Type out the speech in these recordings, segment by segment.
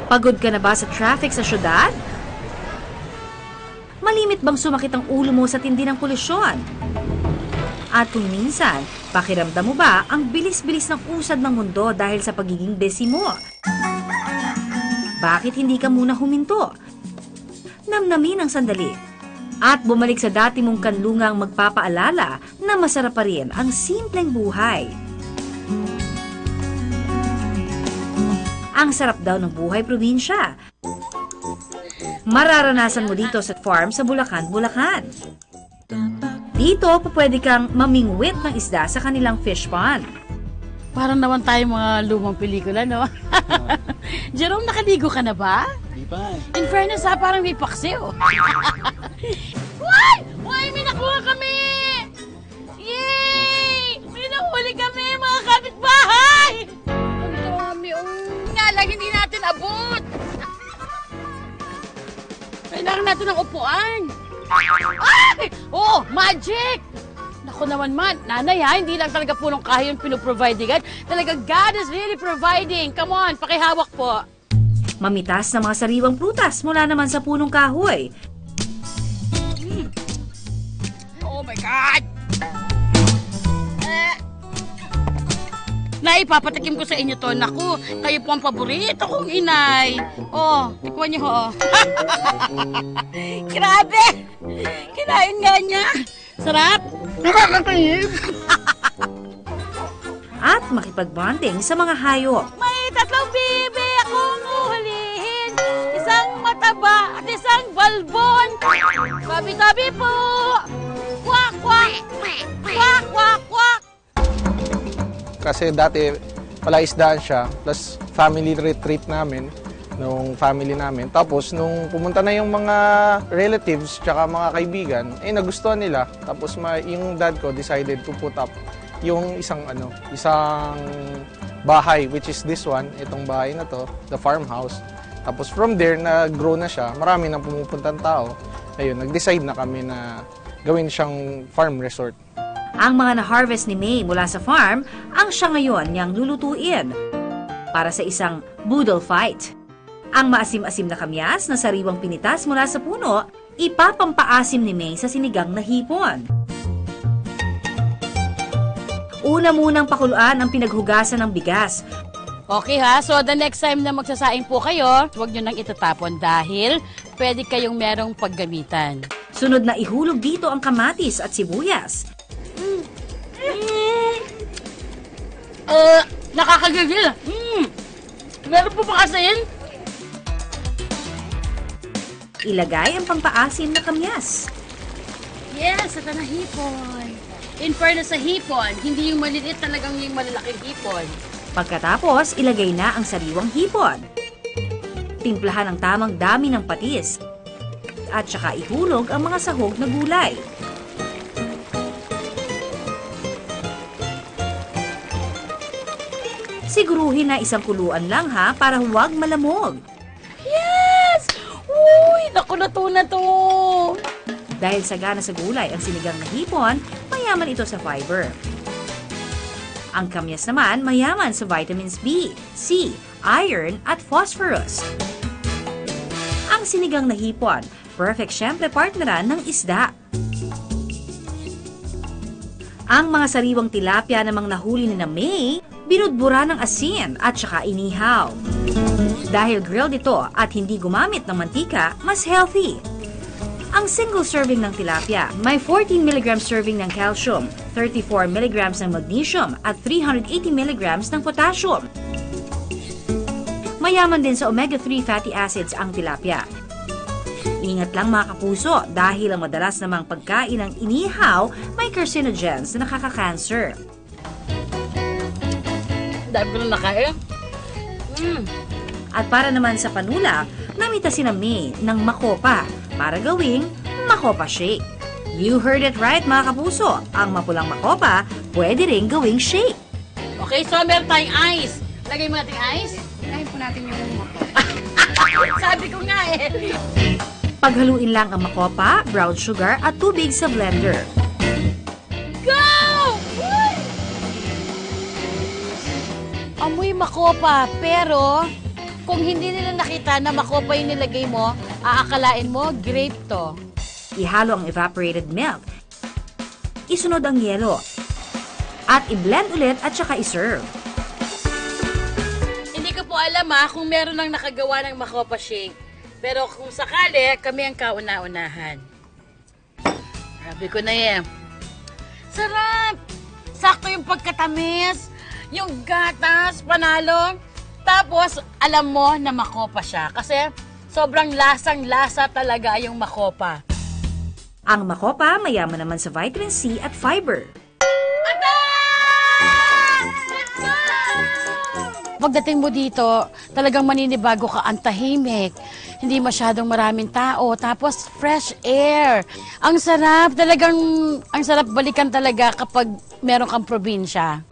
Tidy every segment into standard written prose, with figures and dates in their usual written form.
Pagod ka na ba sa traffic sa syudad? Malimit bang sumakit ang ulo mo sa tindi ng polusyon? At kung minsan, pakiramdam mo ba ang bilis-bilis ng usad ng mundo dahil sa pagiging busy mo? Bakit hindi ka muna huminto? Namnamin ang sandali at bumalik sa dati mong kanlungang magpapaalala na masarap pa rin ang simpleng buhay. Ang sarap daw ng buhay probinsya. Mararanasan mo dito sa farm sa Bulacan, Bulacan. Dito, pwede kang mamingwit ng isda sa kanilang fish pond. Parang naman tayo mga lumang pelikula, no? Jerome, nakaligo ka na ba? Di ba? In fairness, parang may paksi, oh. Why? Why, may nakuha kami! Yay! May nahuli kami, mga kapitbahay! Ang dami, nga lang, hindi natin abot. Kailangan natin ng upuan. Ay! Oh, magic! Naku naman nanay ha, hindi lang talaga punong kahoy yung pinoprovide. Talaga God is really providing. Come on, pakihawak po. Mamitas na mga sariwang prutas mula naman sa punong kahoy. Oh my God! Nay, papatikim ko sa inyo to. Naku, kayo po ang paborito kong inay. Oh, tikwan niyo ho. Grabe! Kinain nga niya. Sarap! Nakakatayin! At makipagbonding sa mga hayop. May tatlong bibi akong uhulihin. Isang mataba at isang balbon. Tabi-tabi po. Kwak, kwak. Kwak, kwak, kwak. Kasi dati palaisdaan siya, plus family retreat namin, nung family namin. Tapos nung pumunta na yung mga relatives tsaka mga kaibigan, nagustuhan nila. Tapos yung dad ko decided to put up yung isang bahay, which is this one, itong bahay na to, the farmhouse. Tapos from there, nag-grow na siya. Marami nang pumupuntang tao. Ayun, nag-decide na kami na gawin siyang farm resort. Ang mga na-harvest ni May mula sa farm, ang siya ngayon niyang lulutuin para sa isang boodle fight. Ang maasim-asim na kamyas na sariwang pinitas mula sa puno, ipapampaasim ni May sa sinigang na hipon. Una munang pakuluan ang pinaghugasan ng bigas. Okay ha, so the next time na magsasaing po kayo, huwag nyo nang itatapon dahil pwede kayong merong paggamitan. Sunod na ihulog dito ang kamatis at sibuyas. Nakakagigil. Meron po ba kasin? Ilagay ang pampaasim na kamyas. Yes, ito na hipon. In fairness sa hipon, hindi yung maliliit, talagang yung malalaking hipon. Pagkatapos, ilagay na ang sariwang hipon. Timplahan ang tamang dami ng patis. At saka ihulog ang mga sahog na gulay. Siguruhin na isang kuluan lang ha, para huwag malamog. Yes! Uy, naku na to. Dahil sagana sa gulay ang sinigang na hipon, mayaman ito sa fiber. Ang kamyas naman mayaman sa vitamins B, C, iron at phosphorus. Ang sinigang na hipon, perfect syempre partneran ng isda. Ang mga sariwang tilapia namang nahuli ni na May, binudbura ng asin at saka inihaw. Dahil grilled ito at hindi gumamit ng mantika, mas healthy. Ang single serving ng tilapia, may 14 mg serving ng calcium, 34 mg ng magnesium at 380 mg ng potassium. Mayaman din sa omega-3 fatty acids ang tilapia. Ingat lang mga kapuso dahil ang madalas namang pagkain ng inihaw may carcinogens na nakaka-cancer. Dahil ko na nakain. At para naman sa panula, namita si May ng makopa para gawing makopa shake. You heard it right mga kapuso, ang mapulang makopa pwede rin gawing shake. Okay, so meron tayong ice. Lagay mo natin ice. Lagay po natin yung makopa. Sabi ko nga eh. Paghaluin lang ang makopa, brown sugar at tubig sa blender. Go! Amoy makopa, pero Kung hindi nila nakita na makopa yung nilagay mo, aakalain mo, grape to. Ihalo ang evaporated milk. Isunod ang yelo. At i-blend ulit at saka iserve. Hindi ko po alam kung meron lang nakagawa ng makopa shake. Pero kung sakali, kami ang kauna-unahan. Sabi ko na yan. Sarap! Sakto yung pagkatamis, yung gatas, panalo. Tapos, alam mo na makopa siya. Kasi sobrang lasang-lasa talaga yung makopa. Ang makopa mayaman naman sa vitamin C at fiber. Pagdating mo dito, talagang maninibago ka, ang tahimik. Hindi masyadong maraming tao, tapos fresh air. Ang sarap, ang sarap balikan talaga kapag meron kang probinsya.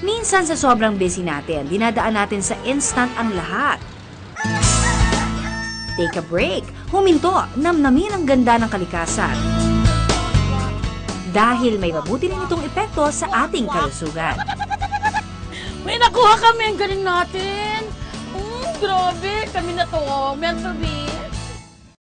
Minsan sa sobrang busy natin, dinadaan natin sa instant ang lahat. Take a break, huminto, namnamin ang ganda ng kalikasan. Dahil may mabuti rin itong epekto sa ating kalusugan. May nakuha kami, ang galing natin. Grabe, kami na to, meant to be.